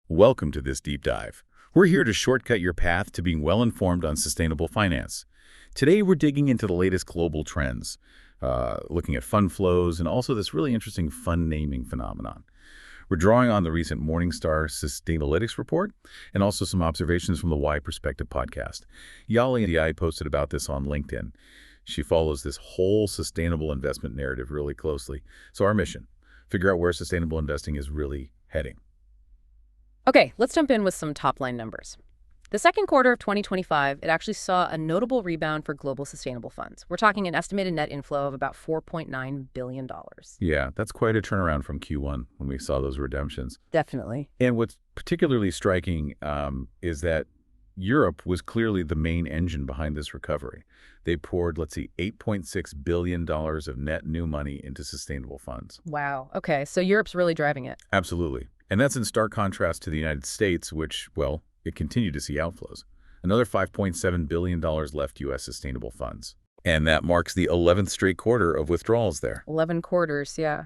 Welcome to this deep dive. We're here to shortcut your path to being well-informed on sustainable finance. Today, we're digging into the latest global trends, looking at fund flows and also this really interesting fund naming phenomenon. We're drawing on the recent Morningstar Sustainalytics report and also some observations from the Why Perspective podcast. Yali and I posted about this on LinkedIn. She follows this whole sustainable investment narrative really closely. So our mission, figure out where sustainable investing is really heading. Okay, let's jump in with some top-line numbers. The second quarter of 2025, it actually saw a notable rebound for global sustainable funds. We're talking an estimated net inflow of about $4.9 billion. Yeah, that's quite a turnaround from Q1 when we saw those redemptions. Definitely. And what's particularly striking is that Europe was clearly the main engine behind this recovery. They poured, $8.6 billion of net new money into sustainable funds. Wow. Okay, so Europe's really driving it. Absolutely. And that's in stark contrast to the United States, which, well, it continued to see outflows. Another $5.7 billion left U.S. sustainable funds. And that marks the 11th straight quarter of withdrawals there. 11 quarters, yeah.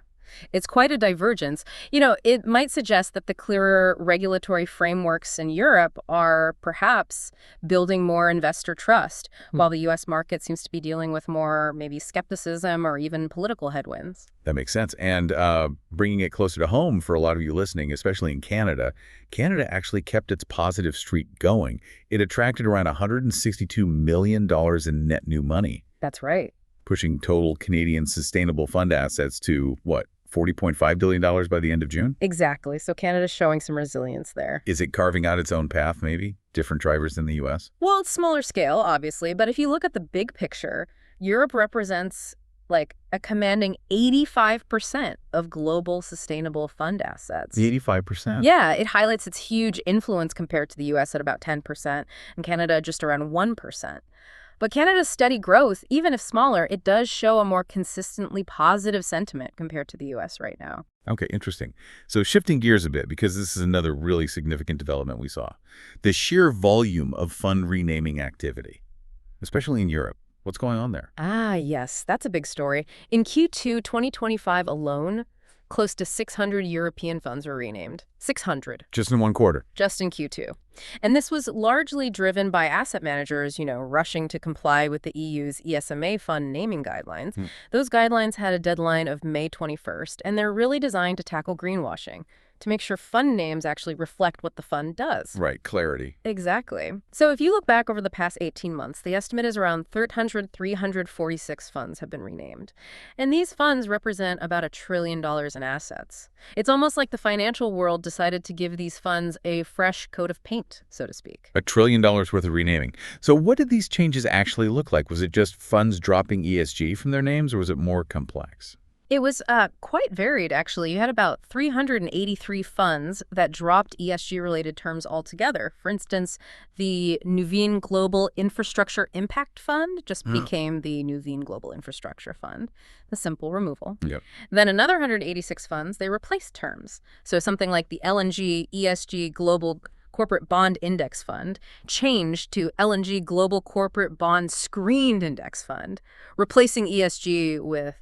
It's quite a divergence. It might suggest that the clearer regulatory frameworks in Europe are perhaps building more investor trust, while the U.S. market seems to be dealing with more maybe skepticism or even political headwinds. That makes sense. And bringing it closer to home for a lot of you listening, especially in Canada, Canada actually kept its positive streak going. It attracted around $162 million in net new money. That's right. Pushing total Canadian sustainable fund assets to, $40.5 billion by the end of June? Exactly. So Canada's showing some resilience there. Is it carving out its own path, maybe? Different drivers than the U.S.? Well, it's smaller scale, obviously. But if you look at the big picture, Europe represents a commanding 85% of global sustainable fund assets. The 85%? Yeah, it highlights its huge influence compared to the U.S. at about 10% and Canada just around 1%. But Canada's steady growth, even if smaller, it does show a more consistently positive sentiment compared to the U.S. right now. Okay, interesting. So shifting gears a bit, because this is another really significant development we saw. The sheer volume of fund renaming activity, especially in Europe. What's going on there? Ah, yes, that's a big story. In Q2 2025 alone, close to 600 European funds were renamed. 600. Just in one quarter? Just in Q2. And this was largely driven by asset managers, rushing to comply with the EU's ESMA fund naming guidelines. Those guidelines had a deadline of May 21st, and they're really designed to tackle greenwashing, to make sure fund names actually reflect what the fund does. Right, clarity. Exactly. So if you look back over the past 18 months, the estimate is around 346 funds have been renamed. And these funds represent about $1 trillion in assets. It's almost like the financial world decided to give these funds a fresh coat of paint, so to speak. $1 trillion worth of renaming. So what did these changes actually look like? Was it just funds dropping ESG from their names, or was it more complex? It was quite varied, actually. You had about 383 funds that dropped ESG-related terms altogether. For instance, the Nuveen Global Infrastructure Impact Fund just became the Nuveen Global Infrastructure Fund, the simple removal. Yep. Then another 186 funds, they replaced terms. So something like the LNG ESG Global Corporate Bond Index Fund changed to LNG Global Corporate Bond Screened Index Fund, replacing ESG with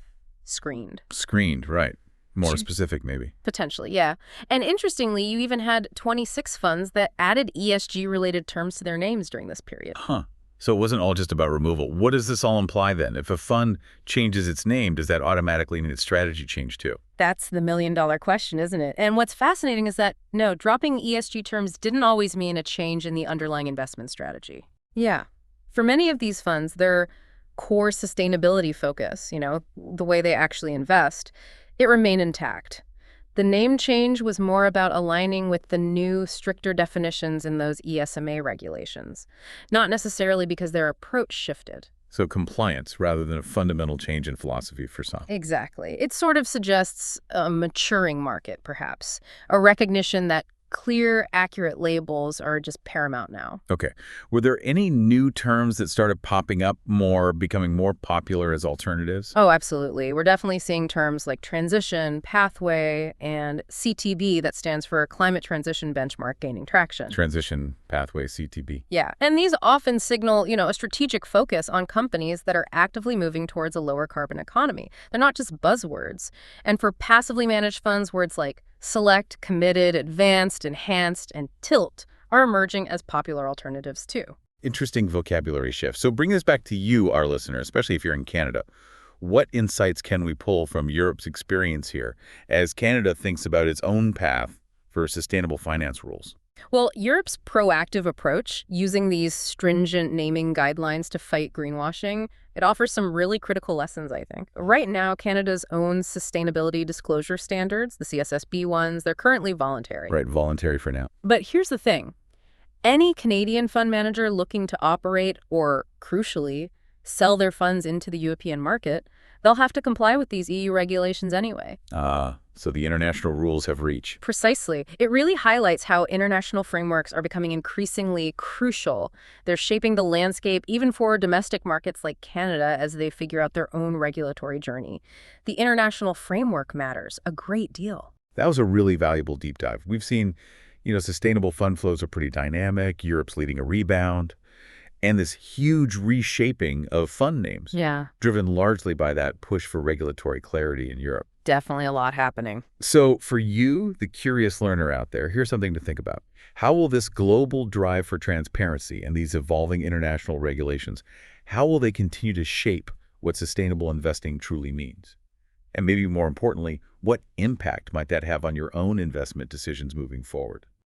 screened. Screened, right. More specific, maybe. Potentially, yeah. And interestingly, you even had 26 funds that added ESG-related terms to their names during this period. Huh. So it wasn't all just about removal. What does this all imply then? If a fund changes its name, does that automatically mean its strategy change too? That's the million-dollar question, isn't it? And what's fascinating is that, no, dropping ESG terms didn't always mean a change in the underlying investment strategy. Yeah. For many of these funds, they're core sustainability focus, the way they actually invest, it remained intact. The name change was more about aligning with the new, stricter definitions in those ESMA regulations, not necessarily because their approach shifted. So compliance rather than a fundamental change in philosophy for some. Exactly. It sort of suggests a maturing market, perhaps, a recognition that clear, accurate labels are just paramount now. Okay. Were there any new terms that started popping up more, becoming more popular as alternatives? Oh, absolutely. We're definitely seeing terms like transition, pathway, and CTB, that stands for Climate Transition Benchmark, gaining traction. Transition, pathway, CTB. Yeah. And these often signal, a strategic focus on companies that are actively moving towards a lower carbon economy. They're not just buzzwords. And for passively managed funds, words like Select, committed, advanced, enhanced, and tilt are emerging as popular alternatives too. Interesting vocabulary shift. So bring this back to you, our listener, especially if you're in Canada. What insights can we pull from Europe's experience here as Canada thinks about its own path for sustainable finance rules? Well, Europe's proactive approach, using these stringent naming guidelines to fight greenwashing, it offers some really critical lessons, I think. Right now, Canada's own sustainability disclosure standards, the CSSB ones, they're currently voluntary. Right, voluntary for now. But here's the thing. Any Canadian fund manager looking to operate or, crucially, sell their funds into the European market, they'll have to comply with these EU regulations anyway. So the international rules have reach. Precisely. It really highlights how international frameworks are becoming increasingly crucial. They're shaping the landscape even for domestic markets like Canada as they figure out their own regulatory journey. The international framework matters a great deal. That was a really valuable deep dive. We've seen, sustainable fund flows are pretty dynamic. Europe's leading a rebound. And this huge reshaping of fund names, Yeah, driven largely by that push for regulatory clarity in Europe. definitely a lot happening. So for you, the curious learner out there, here's something to think about. How will this global drive for transparency and these evolving international regulations, how will they continue to shape what sustainable investing truly means? And maybe more importantly, what impact might that have on your own investment decisions moving forward?